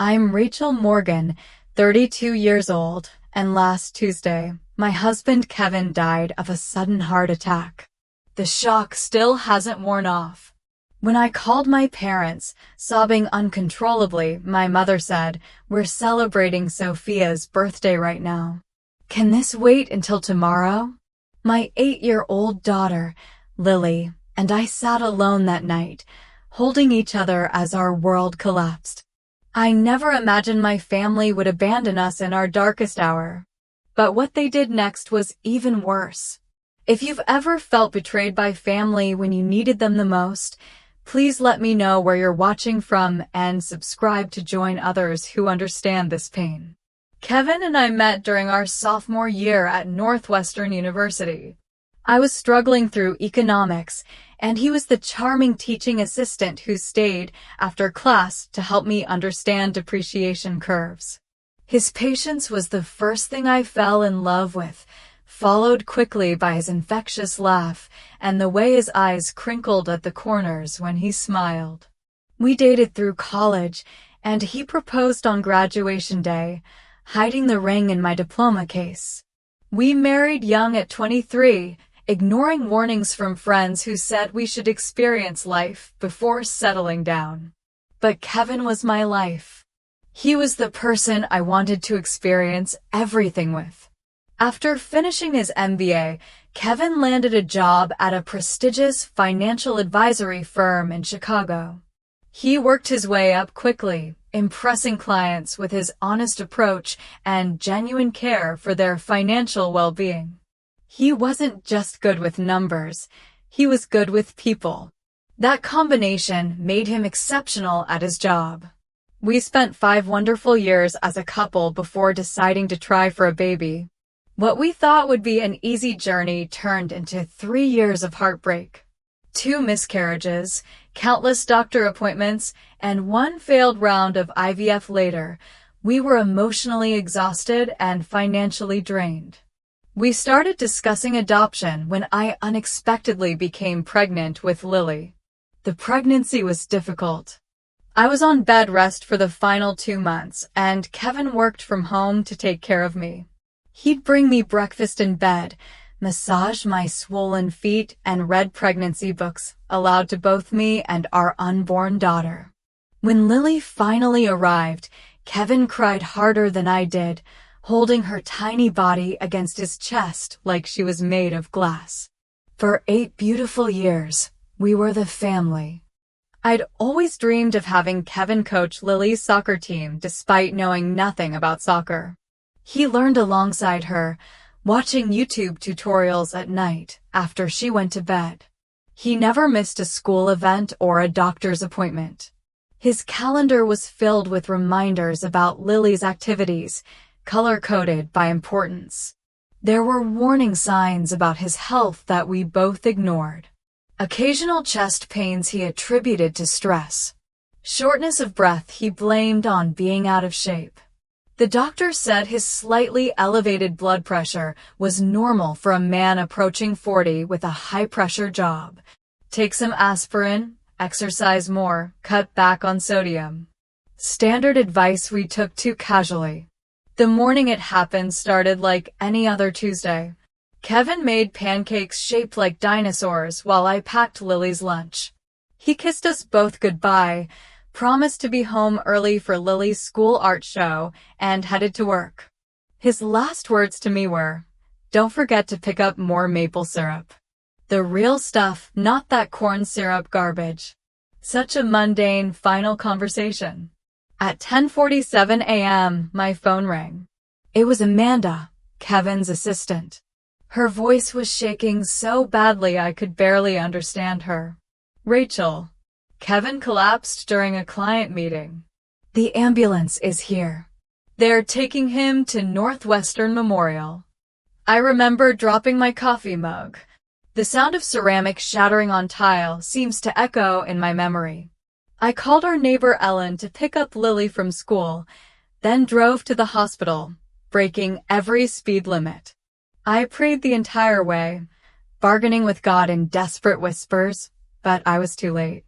I'm Rachel Morgan, 32 years old, and last Tuesday, my husband Kevin died of a sudden heart attack. The shock still hasn't worn off. When I called my parents, sobbing uncontrollably, my mother said, "We're celebrating Sophia's birthday right now. Can this wait until tomorrow?" My 8-year-old daughter, Lily, and I sat alone that night, holding each other as our world collapsed. I never imagined my family would abandon us in our darkest hour. But what they did next was even worse. If you've ever felt betrayed by family when you needed them the most, please let me know where you're watching from and subscribe to join others who understand this pain. Kevin and I met during our sophomore year at Northwestern University. I was struggling through economics, and he was the charming teaching assistant who stayed after class to help me understand depreciation curves. His patience was the first thing I fell in love with, followed quickly by his infectious laugh and the way his eyes crinkled at the corners when he smiled. We dated through college, and he proposed on graduation day, hiding the ring in my diploma case. We married young at 23, ignoring warnings from friends who said we should experience life before settling down. But Kevin was my life. He was the person I wanted to experience everything with. After finishing his MBA, Kevin landed a job at a prestigious financial advisory firm in Chicago. He worked his way up quickly, impressing clients with his honest approach and genuine care for their financial well-being. He wasn't just good with numbers, he was good with people. That combination made him exceptional at his job. We spent 5 wonderful years as a couple before deciding to try for a baby. What we thought would be an easy journey turned into 3 years of heartbreak. 2 miscarriages, countless doctor appointments, and 1 failed round of IVF later, we were emotionally exhausted and financially drained. We started discussing adoption when I unexpectedly became pregnant with Lily. The pregnancy was difficult. I was on bed rest for the final 2 months, and Kevin worked from home to take care of me. He'd bring me breakfast in bed, massage my swollen feet, and read pregnancy books aloud to both me and our unborn daughter. When Lily finally arrived, Kevin cried harder than I did, holding her tiny body against his chest like she was made of glass. For 8 beautiful years, we were the family. I'd always dreamed of having Kevin coach Lily's soccer team despite knowing nothing about soccer. He learned alongside her, watching YouTube tutorials at night after she went to bed. He never missed a school event or a doctor's appointment. His calendar was filled with reminders about Lily's activities, color-coded by importance. There were warning signs about his health that we both ignored. Occasional chest pains he attributed to stress. Shortness of breath he blamed on being out of shape. The doctor said his slightly elevated blood pressure was normal for a man approaching 40 with a high-pressure job. Take some aspirin, exercise more, cut back on sodium. Standard advice we took too casually. The morning it happened started like any other Tuesday. Kevin made pancakes shaped like dinosaurs while I packed Lily's lunch. He kissed us both goodbye, promised to be home early for Lily's school art show, and headed to work. His last words to me were, "Don't forget to pick up more maple syrup. The real stuff, not that corn syrup garbage." Such a mundane final conversation. At 10:47 a.m., my phone rang. It was Amanda, Kevin's assistant. Her voice was shaking so badly I could barely understand her. "Rachel, Kevin collapsed during a client meeting. The ambulance is here. They're taking him to Northwestern Memorial." I remember dropping my coffee mug. The sound of ceramic shattering on tile seems to echo in my memory. I called our neighbor Ellen to pick up Lily from school, then drove to the hospital, breaking every speed limit. I prayed the entire way, bargaining with God in desperate whispers, but I was too late.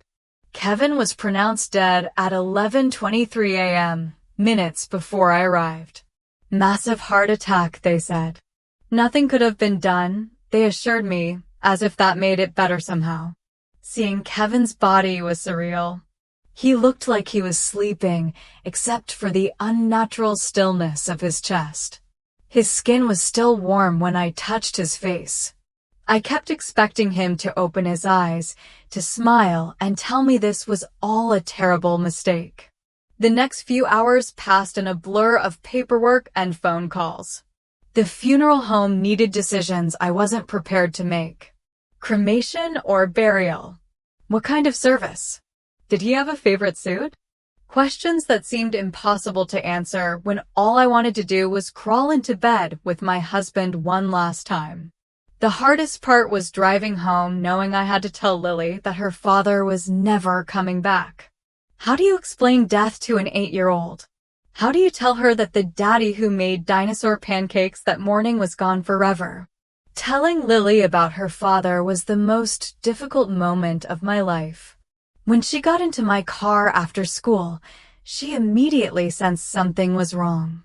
Kevin was pronounced dead at 11:23 a.m., minutes before I arrived. Massive heart attack, they said. Nothing could have been done, they assured me, as if that made it better somehow. Seeing Kevin's body was surreal. He looked like he was sleeping, except for the unnatural stillness of his chest. His skin was still warm when I touched his face. I kept expecting him to open his eyes, to smile, and tell me this was all a terrible mistake. The next few hours passed in a blur of paperwork and phone calls. The funeral home needed decisions I wasn't prepared to make. Cremation or burial? What kind of service? Did he have a favorite suit? Questions that seemed impossible to answer when all I wanted to do was crawl into bed with my husband one last time. The hardest part was driving home knowing I had to tell Lily that her father was never coming back. How do you explain death to an 8-year-old? How do you tell her that the daddy who made dinosaur pancakes that morning was gone forever? Telling Lily about her father was the most difficult moment of my life. When she got into my car after school, she immediately sensed something was wrong.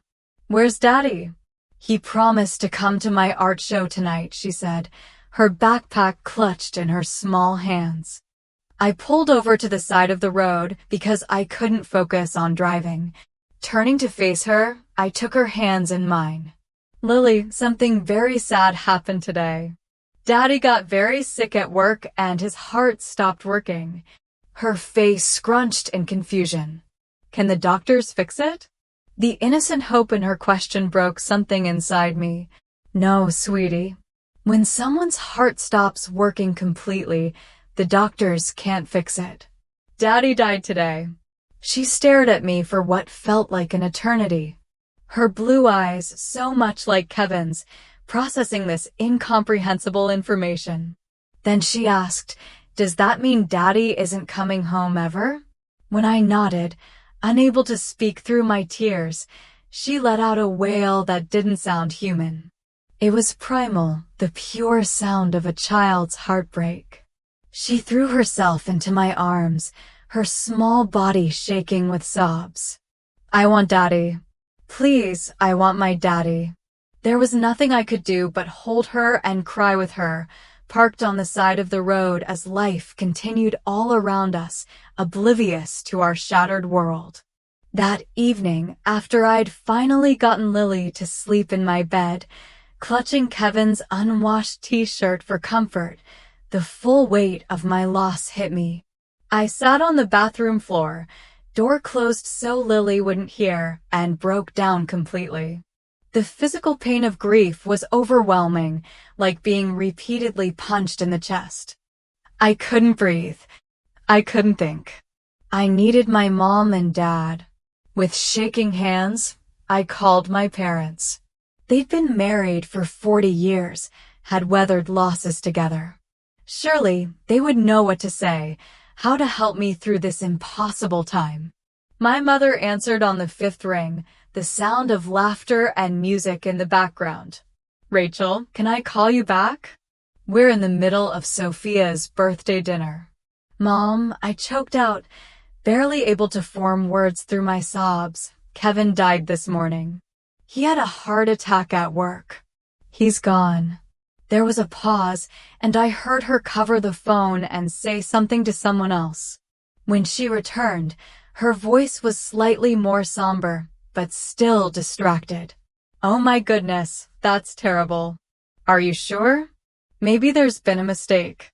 "Where's Daddy?" "He promised to come to my art show tonight," she said, her backpack clutched in her small hands. I pulled over to the side of the road because I couldn't focus on driving. Turning to face her, I took her hands in mine. "Lily, something very sad happened today. Daddy got very sick at work and his heart stopped working." Her face scrunched in confusion. "Can the doctors fix it?" The innocent hope in her question broke something inside me. "No, sweetie. When someone's heart stops working completely, the doctors can't fix it. Daddy died today." She stared at me for what felt like an eternity. Her blue eyes, so much like Kevin's, processing this incomprehensible information. Then she asked, "Does that mean Daddy isn't coming home ever?" When I nodded, unable to speak through my tears, she let out a wail that didn't sound human. It was primal, the pure sound of a child's heartbreak. She threw herself into my arms, her small body shaking with sobs. "I want Daddy. Please, I want my Daddy." There was nothing I could do but hold her and cry with her, parked on the side of the road as life continued all around us, oblivious to our shattered world. That evening, after I'd finally gotten Lily to sleep in my bed, clutching Kevin's unwashed t-shirt for comfort, the full weight of my loss hit me. I sat on the bathroom floor, door closed so Lily wouldn't hear, and broke down completely. The physical pain of grief was overwhelming, like being repeatedly punched in the chest. I couldn't breathe. I couldn't think. I needed my mom and dad. With shaking hands, I called my parents. They'd been married for 40 years, had weathered losses together. Surely, they would know what to say, how to help me through this impossible time. My mother answered on the 5th ring, the sound of laughter and music in the background. "Rachel, can I call you back? We're in the middle of Sophia's birthday dinner." "Mom," I choked out, barely able to form words through my sobs. "Kevin died this morning. He had a heart attack at work. He's gone." There was a pause, and I heard her cover the phone and say something to someone else. When she returned, her voice was slightly more somber, but still distracted. "Oh my goodness, that's terrible. Are you sure? Maybe there's been a mistake."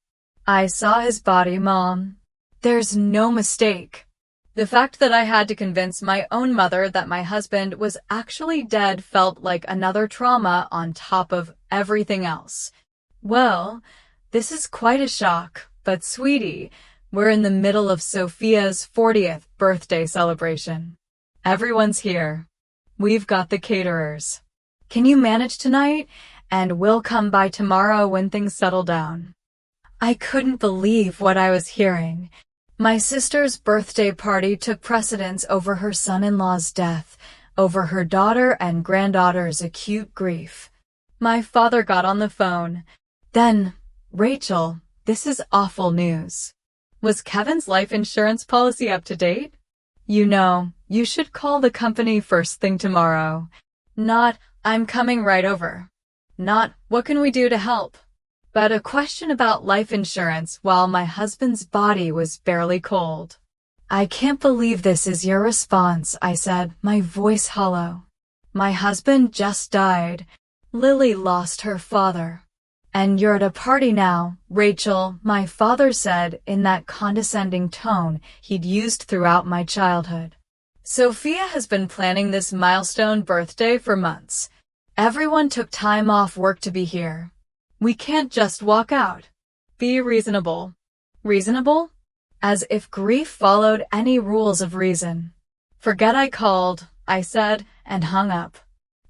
"I saw his body, Mom. There's no mistake." The fact that I had to convince my own mother that my husband was actually dead felt like another trauma on top of everything else. "Well, this is quite a shock, but sweetie, we're in the middle of Sophia's 40th birthday celebration. Everyone's here. We've got the caterers. Can you manage tonight? And we'll come by tomorrow when things settle down." I couldn't believe what I was hearing. My sister's birthday party took precedence over her son-in-law's death, over her daughter and granddaughter's acute grief. My father got on the phone. Then, "Rachel, this is awful news. Was Kevin's life insurance policy up to date?" You should call the company first thing tomorrow. Not, I'm coming right over. Not, what can we do to help? But a question about life insurance while my husband's body was barely cold. I can't believe this is your response, I said, my voice hollow. My husband just died. Lily lost her father. And you're at a party now, Rachel, my father said in that condescending tone he'd used throughout my childhood. Sophia has been planning this milestone birthday for months. Everyone took time off work to be here. We can't just walk out. Be reasonable. Reasonable? As if grief followed any rules of reason. Forget I called, I said, and hung up.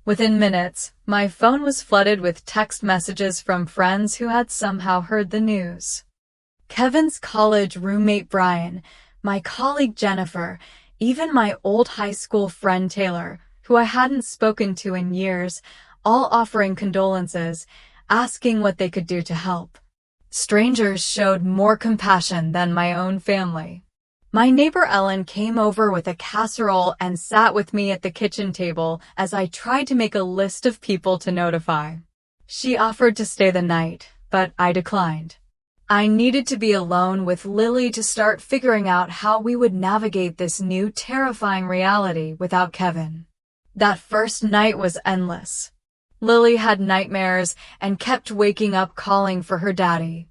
Within minutes, my phone was flooded with text messages from friends who had somehow heard the news. Kevin's college roommate Brian, my colleague Jennifer, even my old high school friend Taylor, who I hadn't spoken to in years, all offering condolences, asking what they could do to help. Strangers showed more compassion than my own family. My neighbor Ellen came over with a casserole and sat with me at the kitchen table as I tried to make a list of people to notify. She offered to stay the night, but I declined. I needed to be alone with Lily to start figuring out how we would navigate this new terrifying reality without Kevin. That first night was endless. Lily had nightmares and kept waking up calling for her daddy.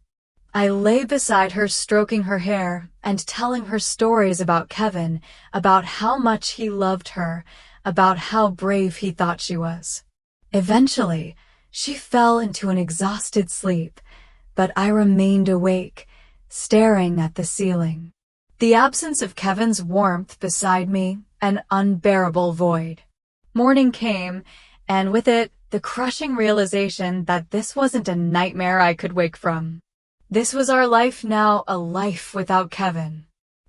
I lay beside her stroking her hair and telling her stories about Kevin, about how much he loved her, about how brave he thought she was. Eventually, she fell into an exhausted sleep, but I remained awake, staring at the ceiling. The absence of Kevin's warmth beside me, an unbearable void. Morning came, and with it, the crushing realization that this wasn't a nightmare I could wake from. This was our life now, a life without Kevin.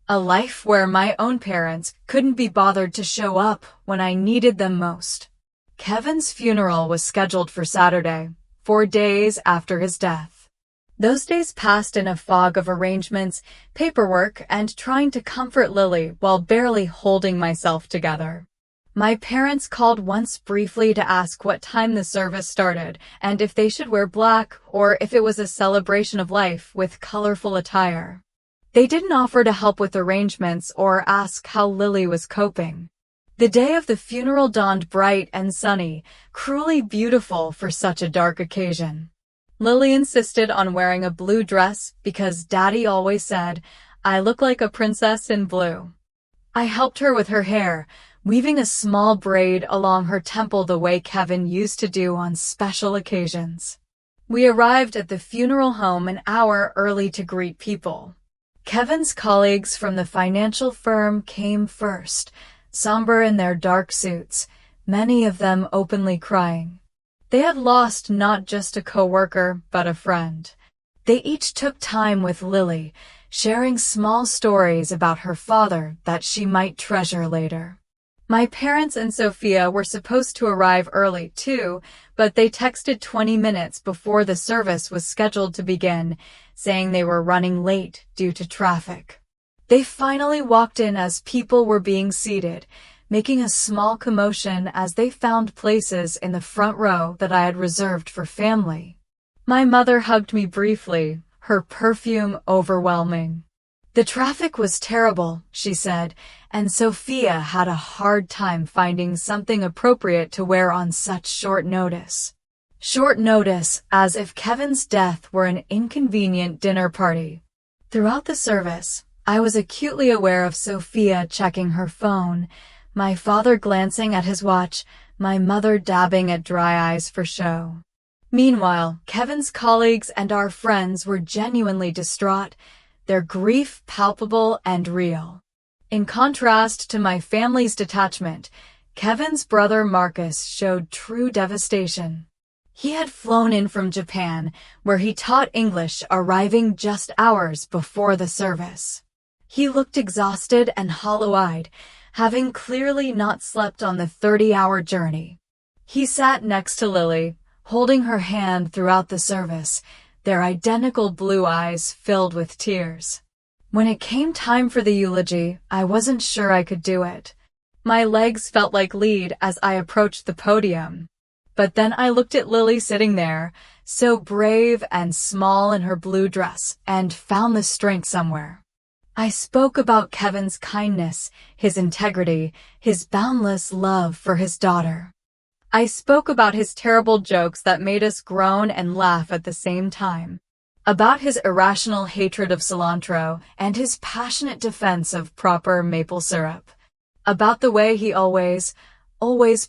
A life where my own parents couldn't be bothered to show up when I needed them most. Kevin's funeral was scheduled for Saturday, 4 days after his death. Those days passed in a fog of arrangements, paperwork, and trying to comfort Lily while barely holding myself together. My parents called once briefly to ask what time the service started and if they should wear black or if it was a celebration of life with colorful attire. They didn't offer to help with arrangements or ask how Lily was coping. The day of the funeral dawned bright and sunny, cruelly beautiful for such a dark occasion. Lily insisted on wearing a blue dress because Daddy always said, "I look like a princess in blue." I helped her with her hair, weaving a small braid along her temple the way Kevin used to do on special occasions. We arrived at the funeral home an hour early to greet people. Kevin's colleagues from the financial firm came first, somber in their dark suits, many of them openly crying. They had lost not just a coworker, but a friend. They each took time with Lily, sharing small stories about her father that she might treasure later. My parents and Sophia were supposed to arrive early too, but they texted 20 minutes before the service was scheduled to begin, saying they were running late due to traffic. They finally walked in as people were being seated, making a small commotion as they found places in the front row that I had reserved for family. My mother hugged me briefly, her perfume overwhelming. The traffic was terrible, she said, and Sophia had a hard time finding something appropriate to wear on such short notice. Short notice, as if Kevin's death were an inconvenient dinner party. Throughout the service, I was acutely aware of Sophia checking her phone, my father glancing at his watch, my mother dabbing at dry eyes for show. Meanwhile, Kevin's colleagues and our friends were genuinely distraught, their grief palpable and real. In contrast to my family's detachment, Kevin's brother Marcus showed true devastation. He had flown in from Japan, where he taught English, arriving just hours before the service. He looked exhausted and hollow-eyed, having clearly not slept on the 30-hour journey. He sat next to Lily, holding her hand throughout the service, their identical blue eyes filled with tears. When it came time for the eulogy, I wasn't sure I could do it. My legs felt like lead as I approached the podium. But then I looked at Lily sitting there, so brave and small in her blue dress, and found the strength somewhere. I spoke about Kevin's kindness, his integrity, his boundless love for his daughter. I spoke about his terrible jokes that made us groan and laugh at the same time. About his irrational hatred of cilantro and his passionate defense of proper maple syrup. About the way he always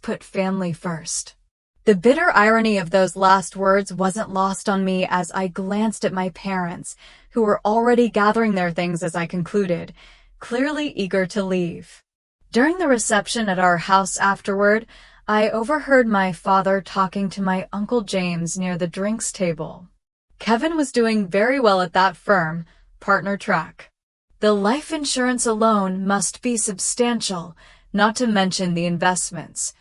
put family first. The bitter irony of those last words wasn't lost on me as I glanced at my parents, who were already gathering their things as I concluded, clearly eager to leave. During the reception at our house afterward, I overheard my father talking to my Uncle James near the drinks table. Kevin was doing very well at that firm, partner track. The life insurance alone must be substantial, not to mention the investments.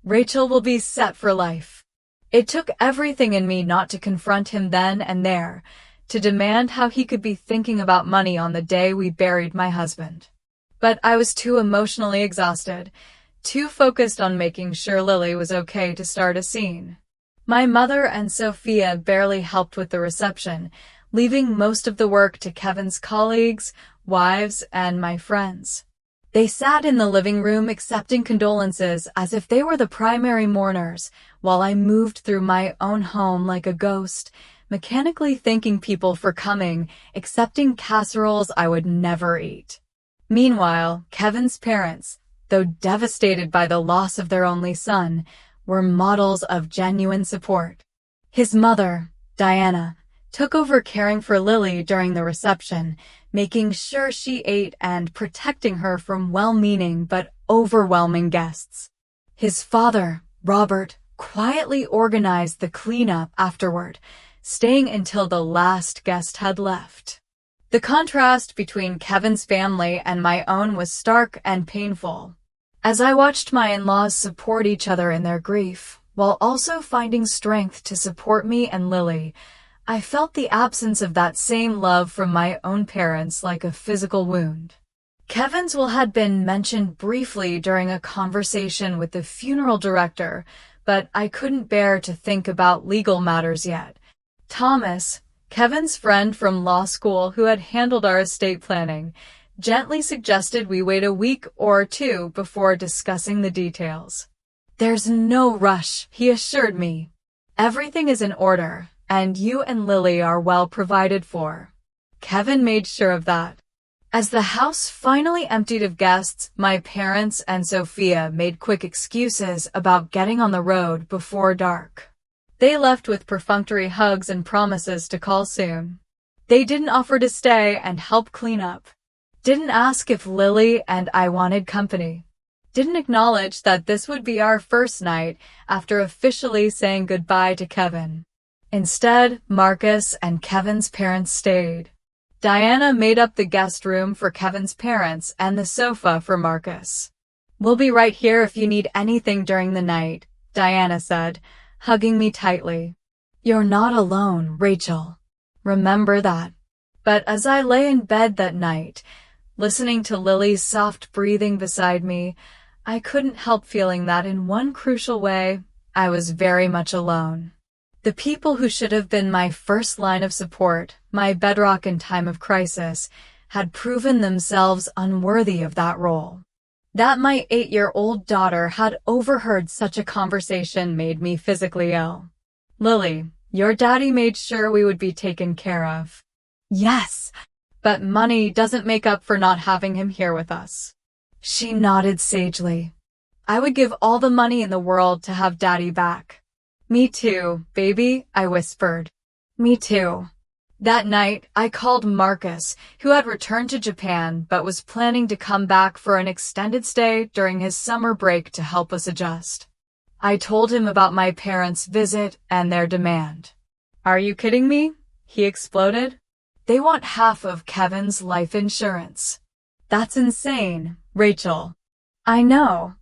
Rachel will be set for life. It took everything in me not to confront him then and there, to demand how he could be thinking about money on the day we buried my husband. But I was too emotionally exhausted, too focused on making sure Lily was okay to start a scene. My mother and Sophia barely helped with the reception, leaving most of the work to Kevin's colleagues, wives, and my friends. They sat in the living room accepting condolences as if they were the primary mourners, while I moved through my own home like a ghost, mechanically thanking people for coming, accepting casseroles I would never eat. Meanwhile, Kevin's parents, though devastated by the loss of their only son, were models of genuine support. His mother, Diana, took over caring for Lily during the reception, making sure she ate and protecting her from well-meaning but overwhelming guests. His father, Robert, quietly organized the cleanup afterward, staying until the last guest had left. The contrast between Kevin's family and my own was stark and painful. As I watched my in-laws support each other in their grief, while also finding strength to support me and Lily, I felt the absence of that same love from my own parents like a physical wound. Kevin's will had been mentioned briefly during a conversation with the funeral director, but I couldn't bear to think about legal matters yet. Thomas, Kevin's friend from law school who had handled our estate planning, gently suggested we wait a week or two before discussing the details. "There's no rush," he assured me. "Everything is in order, and you and Lily are well provided for." Kevin made sure of that. As the house finally emptied of guests, my parents and Sophia made quick excuses about getting on the road before dark. They left with perfunctory hugs and promises to call soon. They didn't offer to stay and help clean up. Didn't ask if Lily and I wanted company. Didn't acknowledge that this would be our first night after officially saying goodbye to Kevin. Instead, Marcus and Kevin's parents stayed. Diana made up the guest room for Kevin's parents and the sofa for Marcus. "We'll be right here if you need anything during the night," Diana said, hugging me tightly. "You're not alone, Rachel. Remember that." But as I lay in bed that night, listening to Lily's soft breathing beside me, I couldn't help feeling that in one crucial way, I was very much alone. The people who should have been my first line of support, my bedrock in time of crisis, had proven themselves unworthy of that role. That my 8-year-old daughter had overheard such a conversation made me physically ill. "Lily, your daddy made sure we would be taken care of." "Yes, but money doesn't make up for not having him here with us." She nodded sagely. "I would give all the money in the world to have Daddy back." "Me too, baby," I whispered. "Me too." That night, I called Marcus, who had returned to Japan but was planning to come back for an extended stay during his summer break to help us adjust. I told him about my parents' visit and their demand. "Are you kidding me?" he exploded. "They want half of Kevin's life insurance." "That's insane, Rachel." "I know.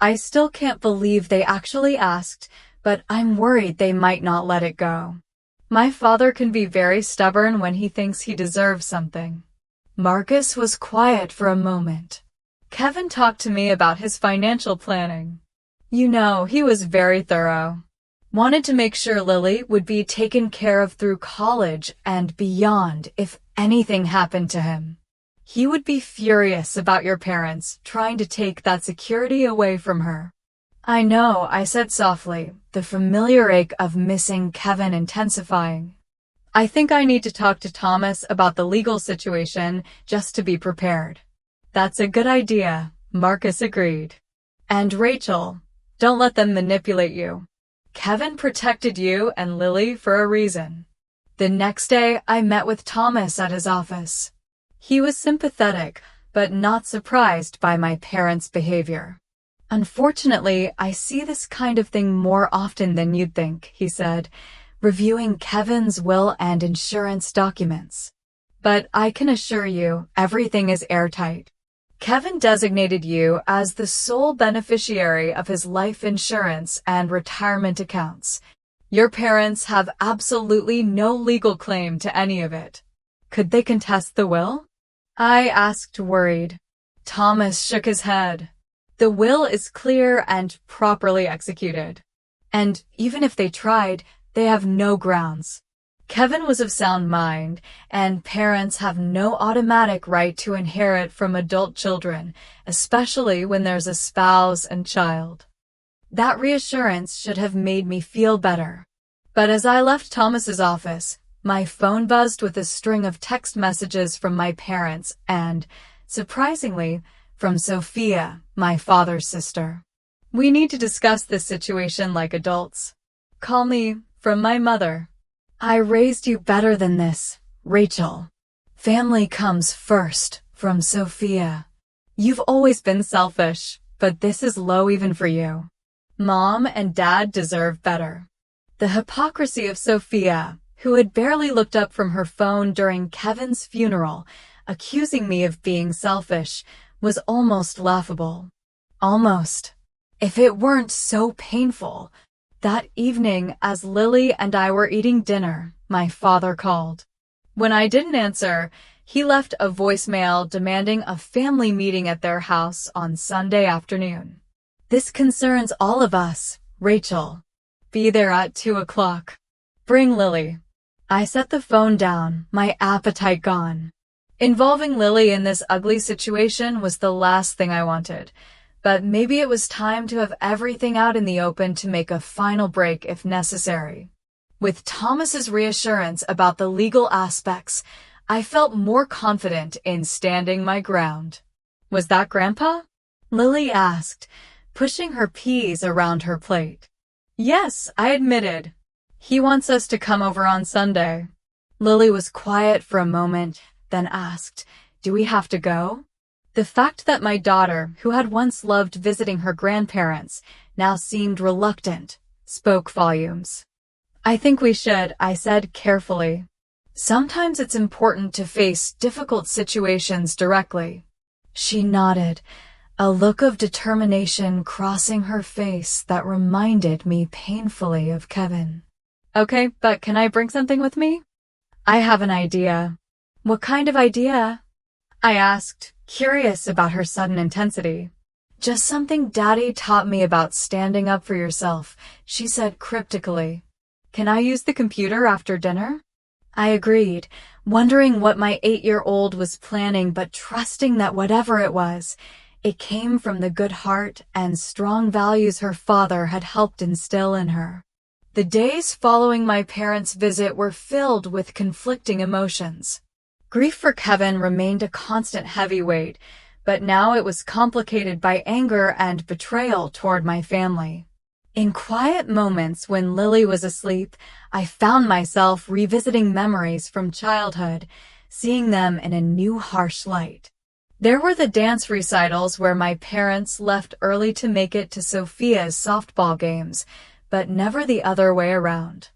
I still can't believe they actually asked, but I'm worried they might not let it go. My father can be very stubborn when he thinks he deserves something." Marcus was quiet for a moment. Kevin talked to me about his financial planning. You know, he was very thorough. Wanted to make sure Lily would be taken care of through college and beyond if anything happened to him. He would be furious about your parents trying to take that security away from her. I know, I said softly, the familiar ache of missing Kevin intensifying. I think I need to talk to Thomas about the legal situation just to be prepared. That's a good idea, Marcus agreed. And Rachel, don't let them manipulate you. Kevin protected you and Lily for a reason. The next day, I met with Thomas at his office. He was sympathetic, but not surprised by my parents' behavior. Unfortunately, I see this kind of thing more often than you'd think, he said, reviewing Kevin's will and insurance documents. But I can assure you, everything is airtight. Kevin designated you as the sole beneficiary of his life insurance and retirement accounts. Your parents have absolutely no legal claim to any of it. Could they contest the will? I asked, worried. Thomas shook his head. The will is clear and properly executed. And even if they tried, they have no grounds. Kevin was of sound mind, and parents have no automatic right to inherit from adult children, especially when there's a spouse and child. That reassurance should have made me feel better. But as I left Thomas's office, my phone buzzed with a string of text messages from my parents and, surprisingly, from Sophia, my father's sister. We need to discuss this situation like adults. Call me from my mother. I raised you better than this, Rachel. Family comes first, from Sophia. You've always been selfish, but this is low even for you. Mom and Dad deserve better. The hypocrisy of Sophia, who had barely looked up from her phone during Kevin's funeral, accusing me of being selfish, was almost laughable. Almost. If it weren't so painful. That evening, as Lily and I were eating dinner, my father called. When I didn't answer, he left a voicemail demanding a family meeting at their house on Sunday afternoon. This concerns all of us, Rachel. Be there at 2 o'clock. Bring Lily. I set the phone down, my appetite gone. Involving Lily in this ugly situation was the last thing I wanted. But maybe it was time to have everything out in the open to make a final break if necessary. With Thomas's reassurance about the legal aspects, I felt more confident in standing my ground. Was that Grandpa? Lily asked, pushing her peas around her plate. Yes, I admitted. He wants us to come over on Sunday. Lily was quiet for a moment, then asked, do we have to go? The fact that my daughter, who had once loved visiting her grandparents, now seemed reluctant, spoke volumes. I think we should, I said carefully. Sometimes it's important to face difficult situations directly. She nodded, a look of determination crossing her face that reminded me painfully of Kevin. Okay, but can I bring something with me? I have an idea. What kind of idea? I asked, curious about her sudden intensity. Just something Daddy taught me about standing up for yourself, she said cryptically. Can I use the computer after dinner? I agreed, wondering what my 8-year-old was planning but trusting that whatever it was, it came from the good heart and strong values her father had helped instill in her. The days following my parents' visit were filled with conflicting emotions. Grief for Kevin remained a constant heavyweight, but now it was complicated by anger and betrayal toward my family. In quiet moments when Lily was asleep, I found myself revisiting memories from childhood, seeing them in a new harsh light. There were the dance recitals where my parents left early to make it to Sophia's softball games, but never the other way around.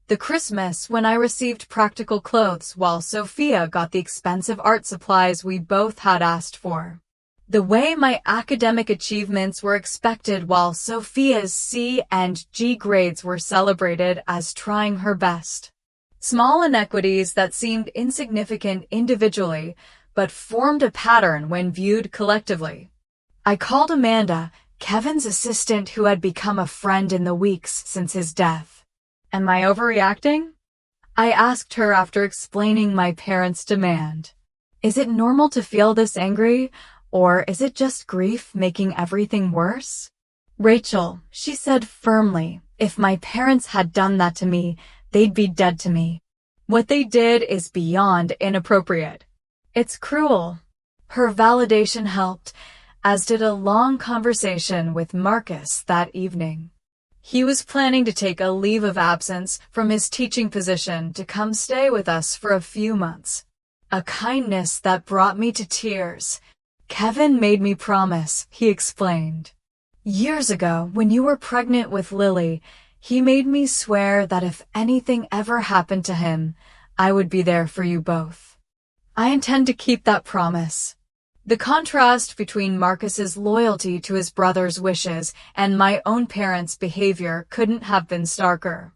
The Christmas when I received practical clothes while Sophia got the expensive art supplies we both had asked for. The way my academic achievements were expected while Sophia's C and G grades were celebrated as trying her best. Small inequities that seemed insignificant individually but formed a pattern when viewed collectively. I called Amanda, Kevin's assistant who had become a friend in the weeks since his death. Am I overreacting? I asked her after explaining my parents' demand. Is it normal to feel this angry, or is it just grief making everything worse? Rachel, she said firmly, if my parents had done that to me, they'd be dead to me. What they did is beyond inappropriate. It's cruel. Her validation helped, as did a long conversation with Marcus that evening. He was planning to take a leave of absence from his teaching position to come stay with us for a few months. A kindness that brought me to tears. Kevin made me promise, he explained. Years ago, when you were pregnant with Lily, he made me swear that if anything ever happened to him, I would be there for you both. I intend to keep that promise. The contrast between Marcus's loyalty to his brother's wishes and my own parents' behavior couldn't have been starker.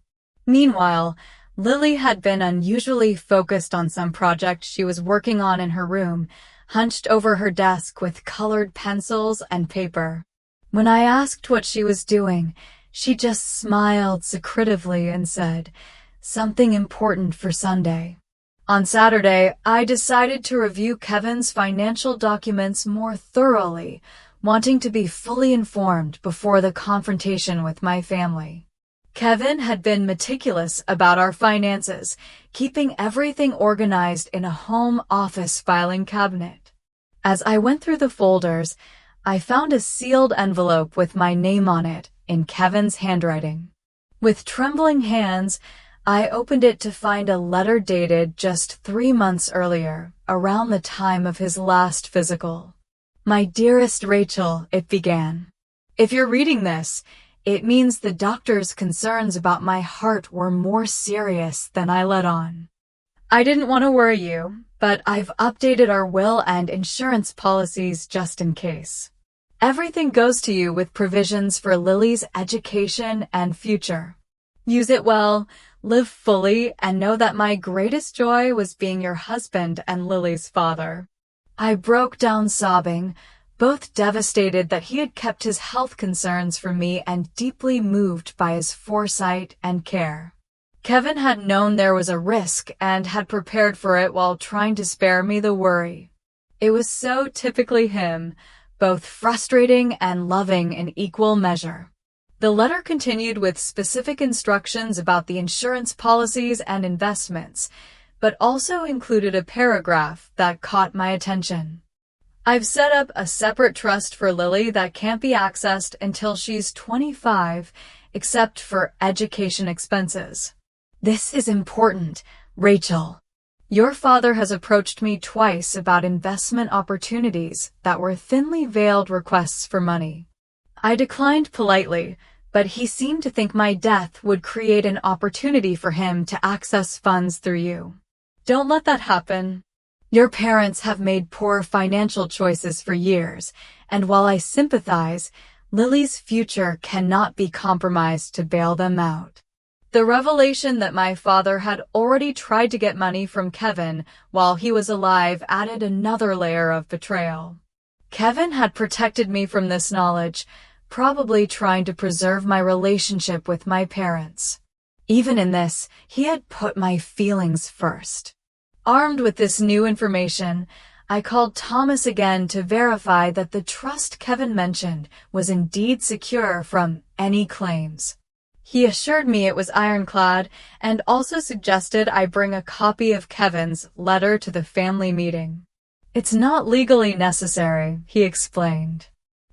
Meanwhile, Lily had been unusually focused on some project she was working on in her room, hunched over her desk with colored pencils and paper. When I asked what she was doing, she just smiled secretively and said, "Something important for Sunday." On Saturday, I decided to review Kevin's financial documents more thoroughly, wanting to be fully informed before the confrontation with my family. Kevin had been meticulous about our finances, keeping everything organized in a home office filing cabinet. As I went through the folders, I found a sealed envelope with my name on it in Kevin's handwriting. With trembling hands, I opened it to find a letter dated just 3 months earlier, around the time of his last physical. "My dearest Rachel," it began. "If you're reading this, it means the doctor's concerns about my heart were more serious than I let on. I didn't want to worry you, but I've updated our will and insurance policies just in case. Everything goes to you with provisions for Lily's education and future. Use it well, live fully, and know that my greatest joy was being your husband and Lily's father." I broke down sobbing, both devastated that he had kept his health concerns from me and deeply moved by his foresight and care. Kevin had known there was a risk and had prepared for it while trying to spare me the worry. It was so typically him, both frustrating and loving in equal measure. The letter continued with specific instructions about the insurance policies and investments, but also included a paragraph that caught my attention. "I've set up a separate trust for Lily that can't be accessed until she's 25, except for education expenses. This is important, Rachel. Your father has approached me twice about investment opportunities that were thinly veiled requests for money. I declined politely, but he seemed to think my death would create an opportunity for him to access funds through you. Don't let that happen. Your parents have made poor financial choices for years, and while I sympathize, Lily's future cannot be compromised to bail them out." The revelation that my father had already tried to get money from Kevin while he was alive added another layer of betrayal. Kevin had protected me from this knowledge, probably trying to preserve my relationship with my parents. Even in this, he had put my feelings first. Armed with this new information, I called Thomas again to verify that the trust Kevin mentioned was indeed secure from any claims. He assured me it was ironclad and also suggested I bring a copy of Kevin's letter to the family meeting. "It's not legally necessary," he explained,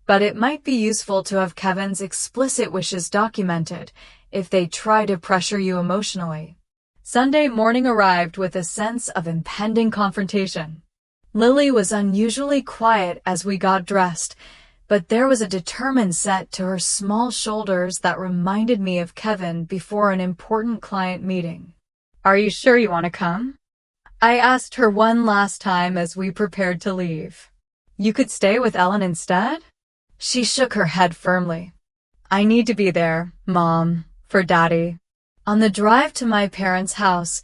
"but it might be useful to have Kevin's explicit wishes documented if they try to pressure you emotionally." Sunday morning arrived with a sense of impending confrontation. Lily was unusually quiet as we got dressed, but there was a determined set to her small shoulders that reminded me of Kevin before an important client meeting. "Are you sure you want to come?" I asked her one last time as we prepared to leave. "You could stay with Ellen instead?" She shook her head firmly. "I need to be there, Mom, for Daddy." On the drive to my parents' house,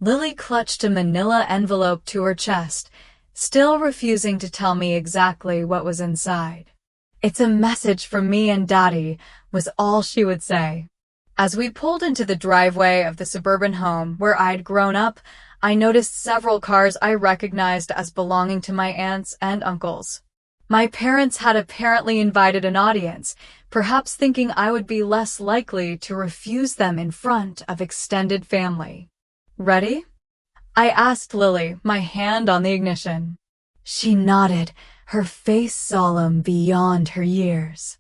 Lily clutched a manila envelope to her chest, still refusing to tell me exactly what was inside. "It's a message from me and Daddy," was all she would say. As we pulled into the driveway of the suburban home where I'd grown up, I noticed several cars I recognized as belonging to my aunts and uncles. My parents had apparently invited an audience, perhaps thinking I would be less likely to refuse them in front of extended family. "Ready?" I asked Lily, my hand on the ignition. She nodded, her face solemn beyond her years.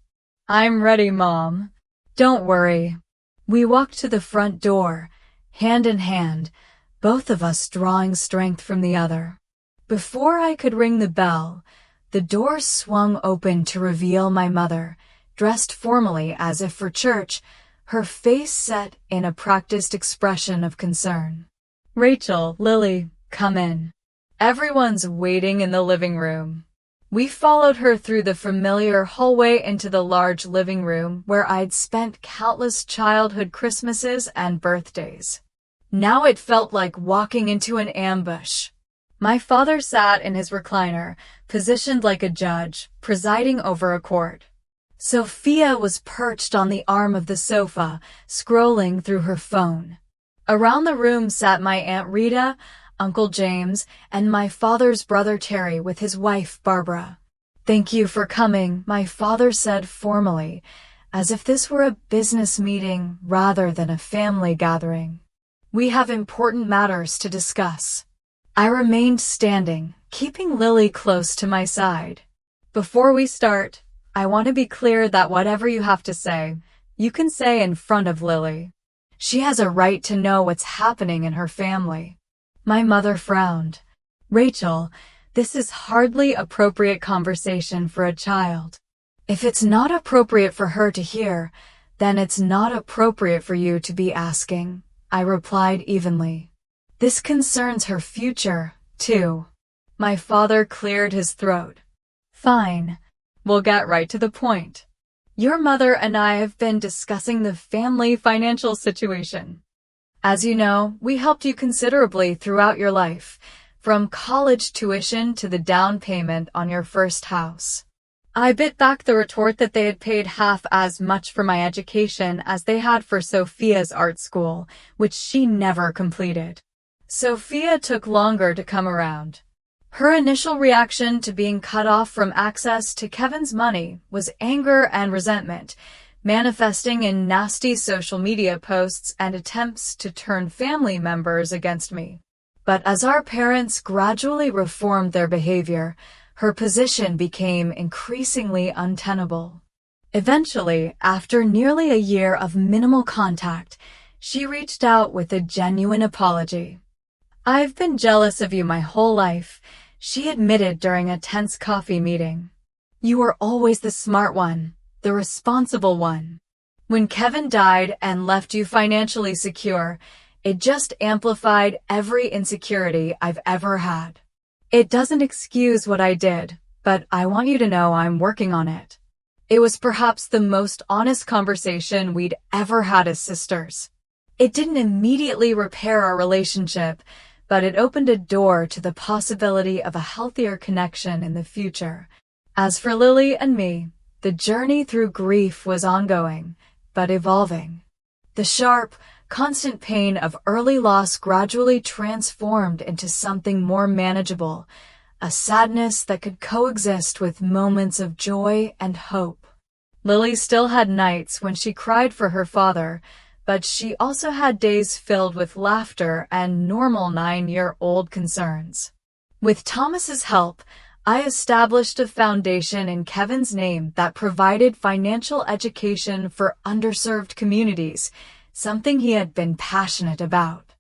"I'm ready, Mom. Don't worry." We walked to the front door, hand in hand, both of us drawing strength from the other. Before I could ring the bell, the door swung open to reveal my mother, dressed formally as if for church, her face set in a practiced expression of concern. "Rachel, Lily, come in. Everyone's waiting in the living room." We followed her through the familiar hallway into the large living room where I'd spent countless childhood Christmases and birthdays. Now it felt like walking into an ambush. My father sat in his recliner, positioned like a judge, presiding over a court. Sophia was perched on the arm of the sofa, scrolling through her phone. Around the room sat my Aunt Rita, Uncle James, and my father's brother Terry with his wife Barbara. "Thank you for coming," my father said formally, as if this were a business meeting rather than a family gathering. "We have important matters to discuss." I remained standing, keeping Lily close to my side. "Before we start, I want to be clear that whatever you have to say, you can say in front of Lily. She has a right to know what's happening in her family." My mother frowned. "Rachel, this is hardly appropriate conversation for a child. If it's not appropriate for her to hear, then it's not appropriate for you to be asking," I replied evenly. "This concerns her future, too." My father cleared his throat. "Fine. We'll get right to the point. Your mother and I have been discussing the family financial situation. As you know, we helped you considerably throughout your life, from college tuition to the down payment on your first house." I bit back the retort that they had paid half as much for my education as they had for Sophia's art school, which she never completed. Sophia took longer to come around. Her initial reaction to being cut off from access to Kevin's money was anger and resentment, manifesting in nasty social media posts and attempts to turn family members against me. But as our parents gradually reformed their behavior, her position became increasingly untenable. Eventually, after nearly a year of minimal contact, she reached out with a genuine apology. "I've been jealous of you my whole life," she admitted during a tense coffee meeting. "You were always the smart one, the responsible one. When Kevin died and left you financially secure, it just amplified every insecurity I've ever had. It doesn't excuse what I did, but I want you to know I'm working on it." It was perhaps the most honest conversation we'd ever had as sisters. It didn't immediately repair our relationship, but it opened a door to the possibility of a healthier connection in the future. As for Lily and me, the journey through grief was ongoing, but evolving. The sharp, constant pain of early loss gradually transformed into something more manageable, a sadness that could coexist with moments of joy and hope. Lily still had nights when she cried for her father, but she also had days filled with laughter and normal 9-year-old concerns. With Thomas's help, I established a foundation in Kevin's name that provided financial education for underserved communities, something he had been passionate about.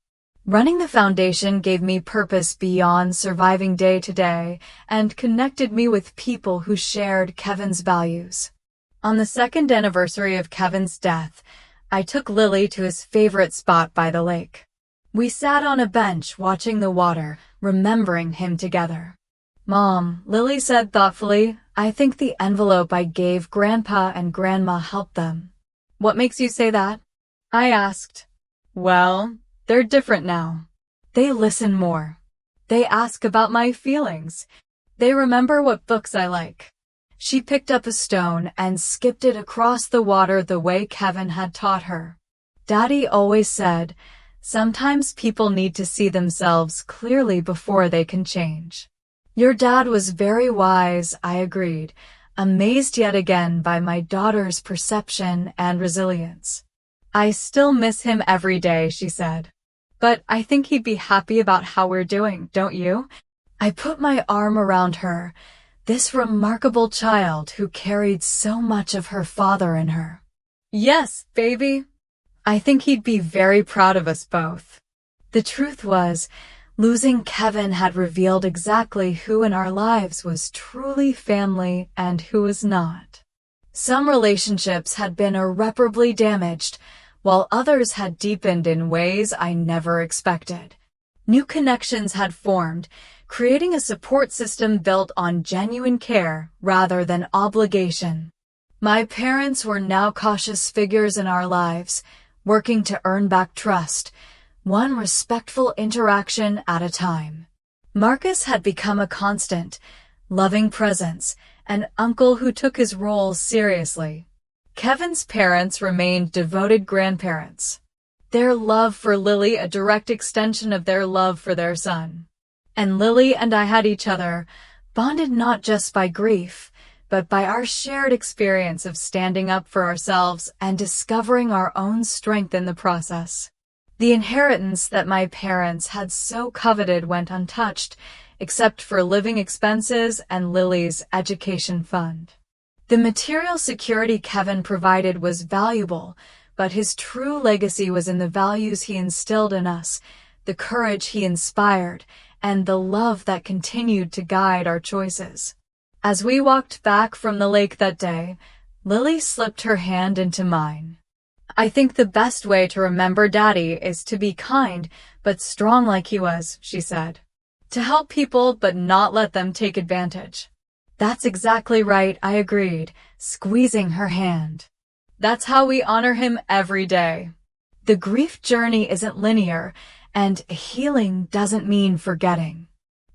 Running the foundation gave me purpose beyond surviving day to day and connected me with people who shared Kevin's values. On the second anniversary of Kevin's death, I took Lily to his favorite spot by the lake. We sat on a bench watching the water, remembering him together. "Mom," Lily said thoughtfully, "I think the envelope I gave Grandpa and Grandma helped them." "What makes you say that?" I asked. "Well, they're different now. They listen more. They ask about my feelings. They remember what books I like. She picked up a stone and skipped it across the water the way Kevin had taught her. Daddy always said, sometimes people need to see themselves clearly before they can change. Your dad was very wise, I agreed, amazed yet again by my daughter's perception and resilience. I still miss him every day, she said. But I think he'd be happy about how we're doing, don't you? I put my arm around her, this remarkable child who carried so much of her father in her. Yes, baby. I think he'd be very proud of us both. The truth was, losing Kevin had revealed exactly who in our lives was truly family and who was not. Some relationships had been irreparably damaged, while others had deepened in ways I never expected. New connections had formed, creating a support system built on genuine care rather than obligation. My parents were now cautious figures in our lives, working to earn back trust, one respectful interaction at a time. Marcus had become a constant, loving presence, an uncle who took his role seriously. Kevin's parents remained devoted grandparents, their love for Lily a direct extension of their love for their son. And Lily and I had each other, bonded not just by grief, but by our shared experience of standing up for ourselves and discovering our own strength in the process. The inheritance that my parents had so coveted went untouched, except for living expenses and Lily's education fund. The material security Kevin provided was valuable, but his true legacy was in the values he instilled in us, the courage he inspired, and the love that continued to guide our choices. As we walked back from the lake that day, Lily slipped her hand into mine. I think the best way to remember Daddy is to be kind but strong like he was, she said. To help people but not let them take advantage. That's exactly right, I agreed, squeezing her hand. That's how we honor him every day. The grief journey isn't linear, and healing doesn't mean forgetting.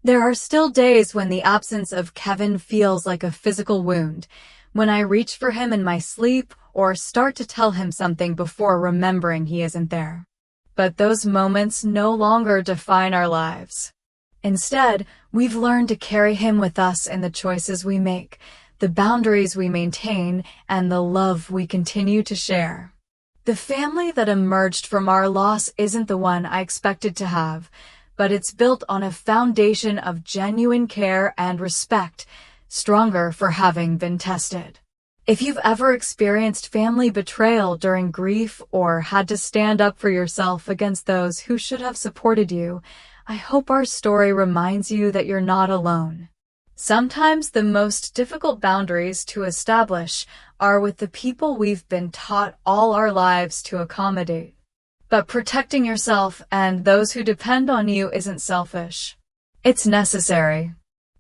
There are still days when the absence of Kevin feels like a physical wound, when I reach for him in my sleep or start to tell him something before remembering he isn't there. But those moments no longer define our lives. Instead, we've learned to carry him with us in the choices we make, the boundaries we maintain, and the love we continue to share. The family that emerged from our loss isn't the one I expected to have, but it's built on a foundation of genuine care and respect, stronger for having been tested. If you've ever experienced family betrayal during grief or had to stand up for yourself against those who should have supported you, I hope our story reminds you that you're not alone. Sometimes the most difficult boundaries to establish are with the people we've been taught all our lives to accommodate. But protecting yourself and those who depend on you isn't selfish. It's necessary.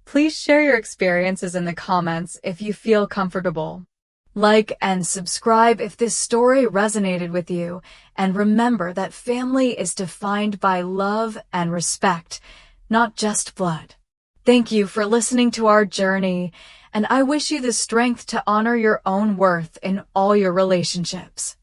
Please share your experiences in the comments if you feel comfortable. Like and subscribe if this story resonated with you, and remember that family is defined by love and respect, not just blood. Thank you for listening to our journey, and I wish you the strength to honor your own worth in all your relationships.